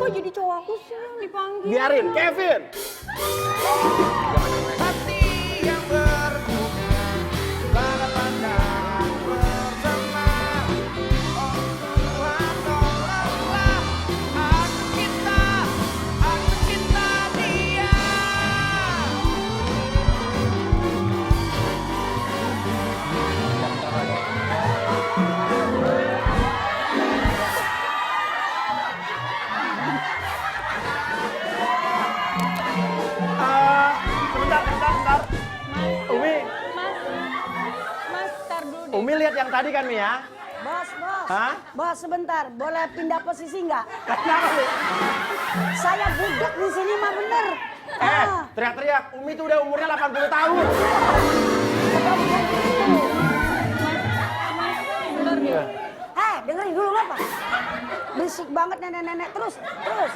kok jadi cowok aku sih yang dipanggil? Biarin, Kevin. Hati yang berbunga, lara pandangan bersama. Oh Tuhan tolonglah, aku cinta dia. Sebentar. Umi, Mas, tar dulu deh. Umi lihat yang tadi kan, Mi ya? Bos. Hah? Bos sebentar, boleh pindah posisi nggak? Kenapa, Mi? Saya budek di sini mah bener. Teriak-teriak. Umi tuh udah umurnya 80 tahun. Bener deh. Dengerin dulu apa? Berisik banget nenek-nenek. Terus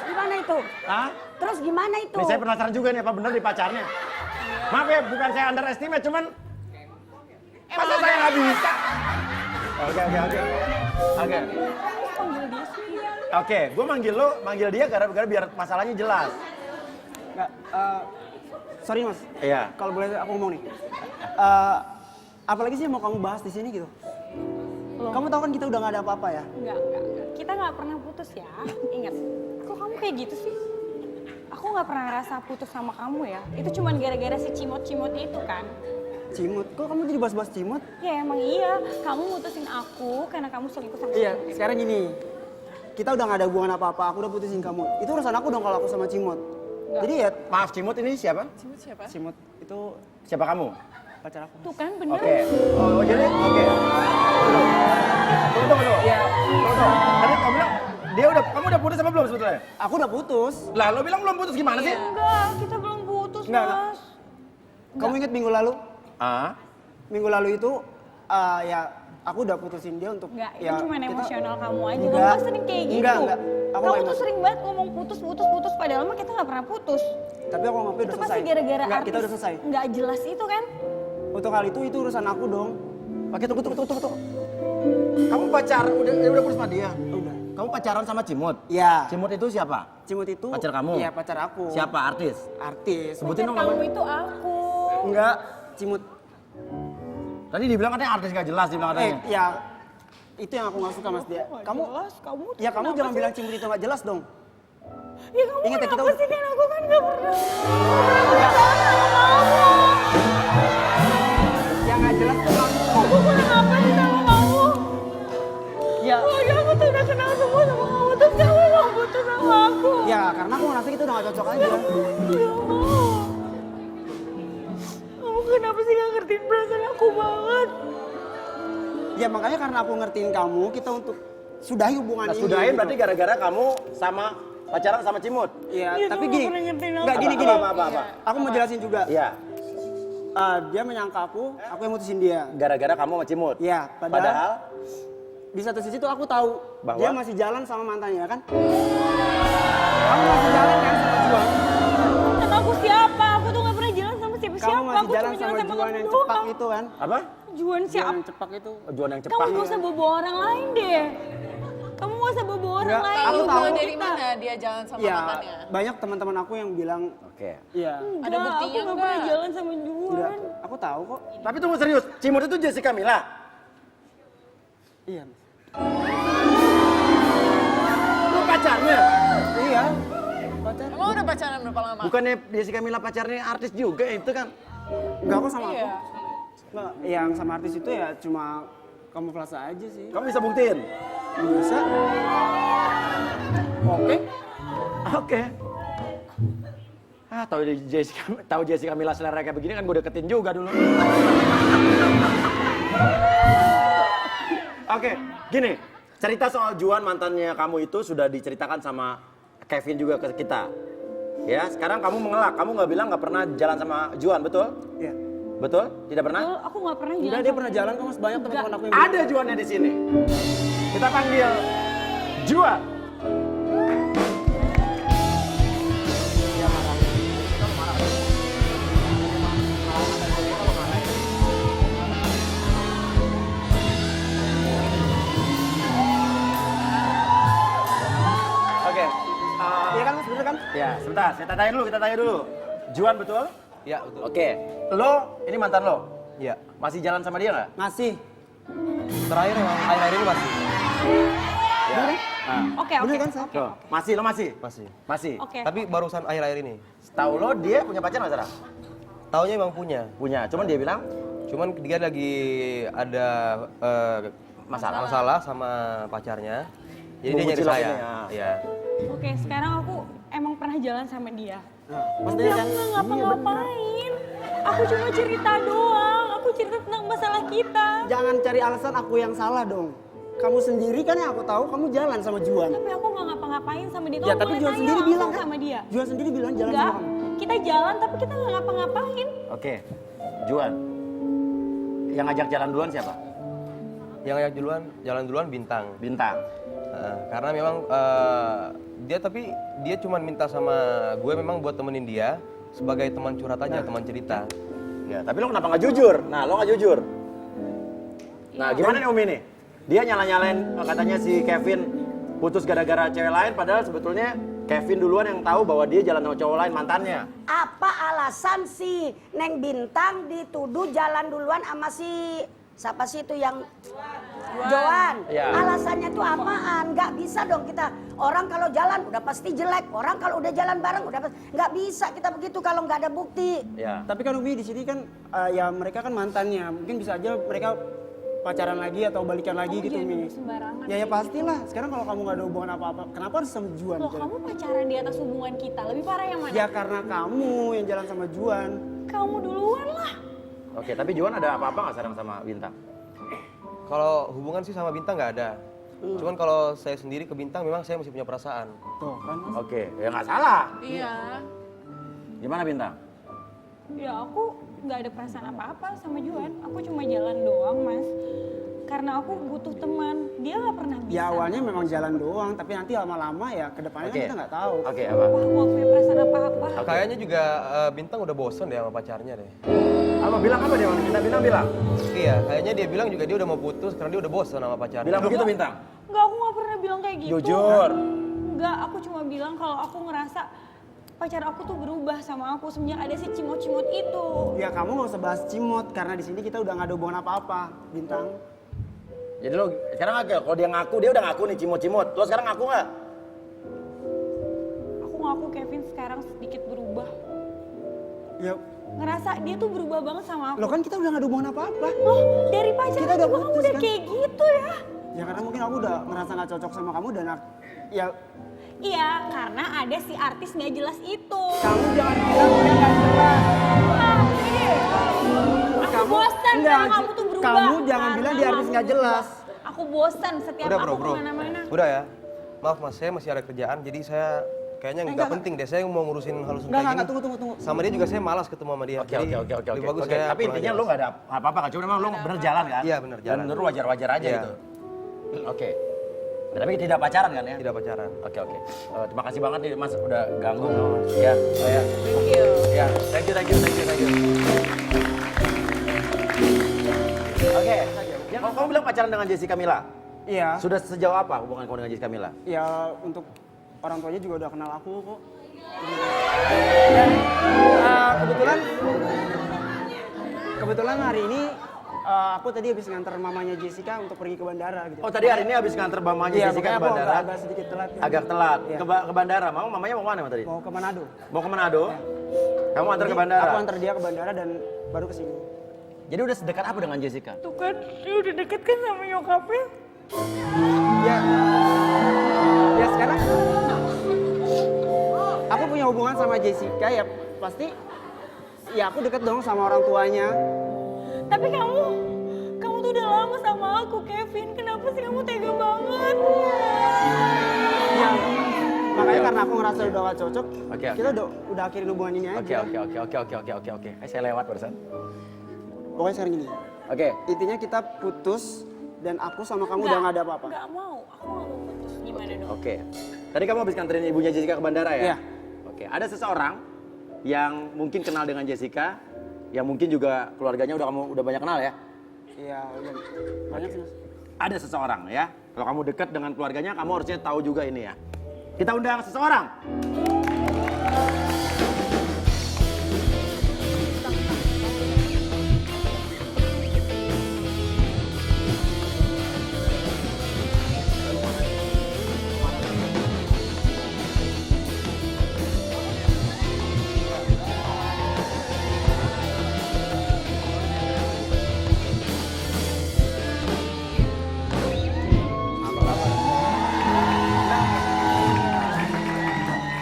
gimana itu? Hah? Terus gimana itu? Nih saya penasaran juga nih apa bener di pacarnya. Maaf ya, bukan saya underestimate, cuman masa saya nggak bisa. Oke, gue manggil dia gara-gara biar masalahnya jelas. Nggak, sorry mas. Iya. Kalau boleh aku ngomong nih. Apalagi sih yang mau kamu bahas di sini gitu? Loh. Kamu tahu kan kita udah nggak ada apa-apa ya? Enggak. Kita nggak pernah putus ya. Ingat. Kok kamu kayak gitu sih? Aku nggak pernah ngerasa putus sama kamu ya. Itu cuman gara-gara si cimot-cimot itu kan. Cimut? Kok kamu jadi bahas-bahas cimut? Ya emang iya. Kamu mutusin aku karena kamu selingkuh sama Iya, cimot. sekarang gini. Kita udah nggak ada hubungan apa-apa. Aku udah putusin kamu. Itu urusan aku dong kalau aku sama Cimut. Enggak. Jadi ya, Maaf, Cimut ini siapa? Cimut itu Siapa kamu? pacar aku. Tuh kan bener. Oke. Oh jadi oke. Tunggu. Iya. Tunggu. Tadi kamu bilang kamu udah putus apa belum sebetulnya? Aku udah putus. Lah, lo bilang belum putus gimana sih? Enggak, kita belum putus, Enggak. Mas. Kamu inget minggu lalu? Ah? Minggu lalu itu ya aku udah putusin dia untuk Enggak, itu ya, cuma kita- emosional kamu aja. Enggak. Kamu sering kayak gitu. Enggak. Aku Kamu nggak tuh sering banget ngomong putus, padahal mah kita nggak pernah putus. Tapi aku ngomong Itu udah pasti selesai. gara-gara Enggak, artis kita udah selesai. nggak jelas itu kan? Untuk hal itu urusan aku dong. Oke, tunggu. Kamu udah putus sama dia? Udah. Kamu pacaran sama Cimut? Iya. Cimut itu siapa? Cimut itu Pacar kamu? Iya, pacar aku. Siapa artis? Artis. Sebutin Pacar dong kamu namanya. itu aku. Enggak, Cimut. Tadi dibilang katanya artis gak jelas dibilang katanya. Ya itu yang aku nggak suka mas dia. Kamu Jelas, kamu. ya kamu jangan bilang Cimut itu nggak jelas dong. Ya kamu Ingat ya, kita kenapa udah- sih kan aku kan nggak pernah. Yang nggak jelas tuh kamu. Aku kurang apa sih sama kamu? Ya, Keluarga aku tuh udah kenal semua sama kamu, terus kamu mau putus sama aku. ya karena aku ngerasa kita udah nggak cocok aja. Ya Allah. Kamu kenapa sih gak ngertiin perasaan aku banget? Ya makanya karena aku ngertiin kamu, kita untuk sudahi hubungan Nah, ini. sudahin gitu. berarti gara-gara kamu sama pacaran sama Cimut? Iya, Ya, tapi kamu gini. nggak pernah ngertiin aku. Nggak gini. Apa? Aku mau jelasin juga. Iya, Dia menyangka aku yang mutusin dia. gara-gara kamu sama Cimut? Ya, Padahal di satu sisi tuh aku tahu bahwa dia masih jalan sama mantannya kan. Kamu masih jalan kan sama Juan? Kan aku siapa? Aku tuh gak pernah jalan sama siapa-siapa. Kamu masih Aku jalan cuma sama jalan sama Juan kamu yang doang. cepak itu kan? apa? Juan Juan siapa? yang cepak itu. Juan yang Kamu cepat. gak usah bawa orang lain deh. Kamu gak usah bawa orang Enggak, lain. aku Ini tahu. hubungan Dari kita. mana dia jalan sama Ya, mantannya? banyak teman-teman aku yang bilang, Oke. iya. Ada Enggak, buktinya aku gak pernah enggak? jalan sama Enggak, Juan. aku tahu kok. Tapi tunggu serius, Cimut itu Jessica Mila? Iya. Lu pacarnya? Iya. Pacar. Emang udah pacaran berapa lama? Bukannya Jessica Mila pacarnya artis juga itu kan? Enggak kok sama Iya. aku. Enggak, yang sama artis itu ya cuma kamuflase aja sih. Kamu bisa buktiin? Bisa. Oke. Oke. Tahu Jessica Mila selera kayak begini kan gue deketin juga dulu. Oke, gini. Cerita soal Juan mantannya kamu itu sudah diceritakan sama Kevin juga ke kita. Ya, sekarang kamu mengelak. Kamu nggak bilang nggak pernah jalan sama Juan, betul? Iya. Betul? Tidak pernah? Betul, aku gak pernah jalan Enggak, dia sama pernah jalan kok mas. Banyak teman-teman aku yang Ada Juannya di sini. Kita panggil Juan. Oke, Ya, sebentar, kita tanya dulu. Juan betul? Iya, betul. Oke. Lo, ini mantan lo? Iya. Masih jalan sama dia nggak? Masih. Terakhir emang akhir-akhir ini masih. Ya. Nah, Oke, Bener oke. kan, Sar? tuh. Masih, lo masih? Masih. Masih. Oke. Tapi barusan akhir-akhir ini. Tahu lo dia punya pacar nggak sekarang? Taunya emang punya. Punya, cuman dia bilang Cuman dia lagi ada masalah sama pacarnya. Jadi dia Bumbu nyari cilok saya. ini, ya. Iya. Oke, sekarang aku emang pernah jalan sama dia. Nah, Tapi aku nggak ngapa-ngapain. Aku cuma cerita doang. Aku cerita tentang masalah kita. Jangan cari alasan aku yang salah dong. Kamu sendiri kan yang aku tahu kamu jalan sama Juan. Tapi aku nggak ngapa-ngapain sama dia. Ya Kamu tapi boleh Juan tanya sendiri langsung bilang kan. sama dia. Juan sendiri bilang jalan Enggak, sama kamu. kita jalan tapi kita nggak ngapa-ngapain. Oke, Juan. Yang ngajak jalan duluan siapa? Yang ngajak jalan duluan Bintang. Bintang. Karena memang dia cuma minta sama gue memang buat temenin dia sebagai teman curhat aja, teman cerita. Ya, tapi lo kenapa nggak jujur? Nah, lo nggak jujur. Nah, gimana nih Umi nih? Dia nyala-nyalain katanya si Kevin putus gara-gara cewek lain, padahal sebetulnya Kevin duluan yang tahu bahwa dia jalan sama cowok lain mantannya. Apa alasan si Neng Bintang dituduh jalan duluan sama si siapa sih itu yang Joan? Ya. Alasannya tuh apaan? Nggak bisa dong kita. Orang kalau jalan udah pasti jelek. Orang kalau udah jalan bareng udah pasti nggak bisa kita begitu kalau nggak ada bukti. Ya. Tapi kan Umi di sini kan ya mereka kan mantannya. Mungkin bisa aja mereka pacaran lagi atau balikan lagi gitu Jangan Umi. nuduh sembarangan. Ya pastilah. Sekarang kalau kamu nggak ada hubungan apa-apa, kenapa harus sama Juan? Loh, kamu pacaran di atas hubungan kita. Lebih parah yang mana? Ya karena kamu yang jalan sama Juan. Kamu duluan lah. Oke, tapi Juan ada apa-apa nggak sekarang sama Bintang? Kalau hubungan sih sama Bintang nggak ada. Cuman kalau saya sendiri ke Bintang memang saya masih punya perasaan. Tuh kan. Oke, ya nggak salah. Iya. Gimana Bintang? Ya aku nggak ada perasaan apa-apa sama Juan. Aku cuma jalan doang, Mas. Karena aku butuh teman. Dia nggak pernah bisa. Ya awalnya memang jalan doang, tapi nanti lama-lama ya kedepannya kan kita nggak tahu. Oke, apa? Wah, aku nggak punya perasaan apa-apa. Kayaknya juga Bintang udah bosen deh sama pacarnya deh. Apa bilang apa dia? Bintang bilang. Iya, kayaknya dia bilang juga dia udah mau putus karena dia udah bosen sama pacarnya. Bilang begitu Bintang? Enggak, aku nggak pernah bilang kayak gitu. Jujur. Enggak, aku cuma bilang kalau aku ngerasa pacar aku tuh berubah sama aku semenjak ada si cimot-cimot itu. Ya kamu nggak usah bahas cimot karena di sini kita udah nggak ada hubungan apa-apa, Bintang. Jadi lo sekarang agak kalau dia ngaku, dia udah ngaku nih cimot-cimot. Lo sekarang ngaku nggak? Aku ngaku Kevin sekarang sedikit berubah. Ya, Ngerasa dia tuh berubah banget sama aku. lo kan kita udah nggak ada hubungan apa-apa. Loh, dari pacaran Kita udah juga kamu putus, udah kan? kayak gitu ya? Ya karena mungkin aku udah ngerasa nggak cocok sama kamu dan ya Iya, karena ada si artis nggak jelas itu. kamu jangan bilang dia nggak jelas. Aku bosan enggak, karena kamu tuh berubah. kamu jangan bilang Karena dia artis kamu nggak jelas. berubah. Aku bosan setiap Udah aku bro. kemana-mana. Udah ya. Maaf mas, saya masih ada kerjaan jadi saya kayaknya nggak penting deh. Saya mau ngurusin hal kayak gini. Tunggu. Sama dia juga saya malas ketemu sama dia. Oke. Jadi, lebih bagus saya Tapi pulang intinya aja, lo Mas. nggak ada apa-apa kan? Cuma memang lo bener jalan kan? Iya, bener jalan. Dan menurut wajar-wajar aja Iya. gitu. Oke. Nah, tapi tidak pacaran kan ya? Tidak pacaran. Oke. Terima kasih banget nih Mas udah ganggu. Ya. Thank you. Ya. Thank you. Oke. Yang kamu bilang pacaran dengan Jessica Mila. Iya. Sudah sejauh apa hubungan kamu dengan Jessica Mila? Ya untuk orang tuanya juga udah kenal aku kok. Dan kebetulan hari ini aku tadi habis nganter mamanya Jessica untuk pergi ke bandara gitu. Oh, tadi hari ini habis nganter mamanya Iya, Jessica ke makanya aku bandara. agak sedikit telat. kan. Agak telat. Iya. Ke bandara. Mamanya mau mana tadi? Mau ke Manado. Mau ke Manado? Kamu antar ke Jadi, bandara? Aku antar dia ke bandara dan baru ke sini. Jadi udah sedekat apa dengan Jessica? Tuh kan, dia udah deket kan sama nyokapnya. Ya sekarang aku punya hubungan sama Jessica ya pasti ya aku deket dong sama orang tuanya. Tapi kamu tuh udah lama sama aku, Kevin. Kenapa sih kamu tega banget? Ya, makanya karena aku ngerasa udah gak cocok, Oke. kita udah akhirin hubungan ini aja. Oke. Saya lewat barusan. Pokoknya sekarang gini, Oke. intinya kita putus dan aku sama kamu udah gak ada apa-apa. Nggak mau, aku nggak mau putus. Gimana dong? Oke. Tadi kamu habis nganterin ibunya Jessica ke bandara ya? Iya. Oke. Ada seseorang yang mungkin kenal dengan Jessica, yang mungkin juga keluarganya udah banyak kenal ya? Iya, udah banyak sih mas. Ada seseorang ya. Kalau kamu dekat dengan keluarganya, kamu harusnya tahu juga ini ya. Kita undang seseorang.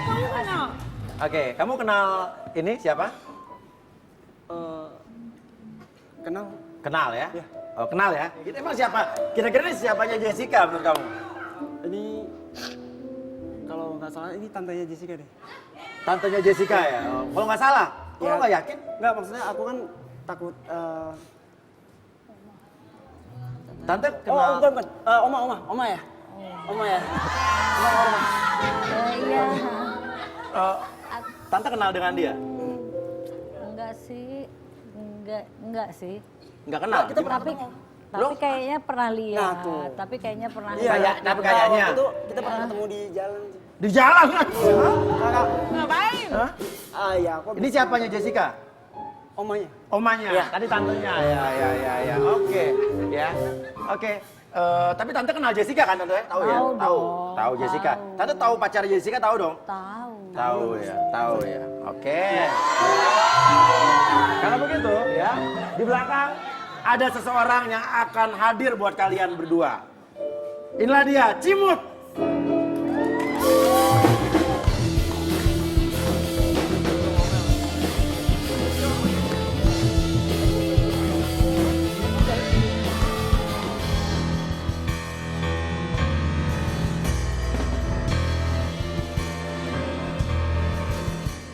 Kamu kenal? Oke, kamu kenal ini siapa? Kenal? Kenal ya? Iya. Oh, kenal ya? Itu emang siapa? Kira-kira ini siapanya Jessica menurut kamu? Ini kalau nggak salah ini tantenya Jessica deh. Tantenya Jessica ya? Oh, kalau nggak salah? Kok Ya. lo nggak yakin? Nggak, maksudnya aku kan takut. Tante Oh, kenal? bukan. Oma ya? Oma ya? Iya, Eh, Tante kenal dengan dia? enggak sih, enggak sih. Nggak kenal? Kita Gimana? Tapi kayaknya pernah Nah, lihat, tuh. tapi kayaknya pernah Iya, Kayak- tapi kayaknya. Waktu itu kita pernah ketemu di jalan. Di jalan kan? Kakak. Ngapain? Hah? Iya, aku. Ini siapanya Jessica? Omanya. Omanya, Iya. tadi tantenya. Ya. Oke, ya. Oke. Tapi tante kenal Jessica kan tante? Tahu ya? Tahu Tahu. dong, Tahu Jessica. tahu. Tante tahu pacar Jessica tahu dong? tahu. Tahu ya. Oke. Kalau begitu ya, di belakang ada seseorang yang akan hadir buat kalian berdua. Inilah dia, Cimut.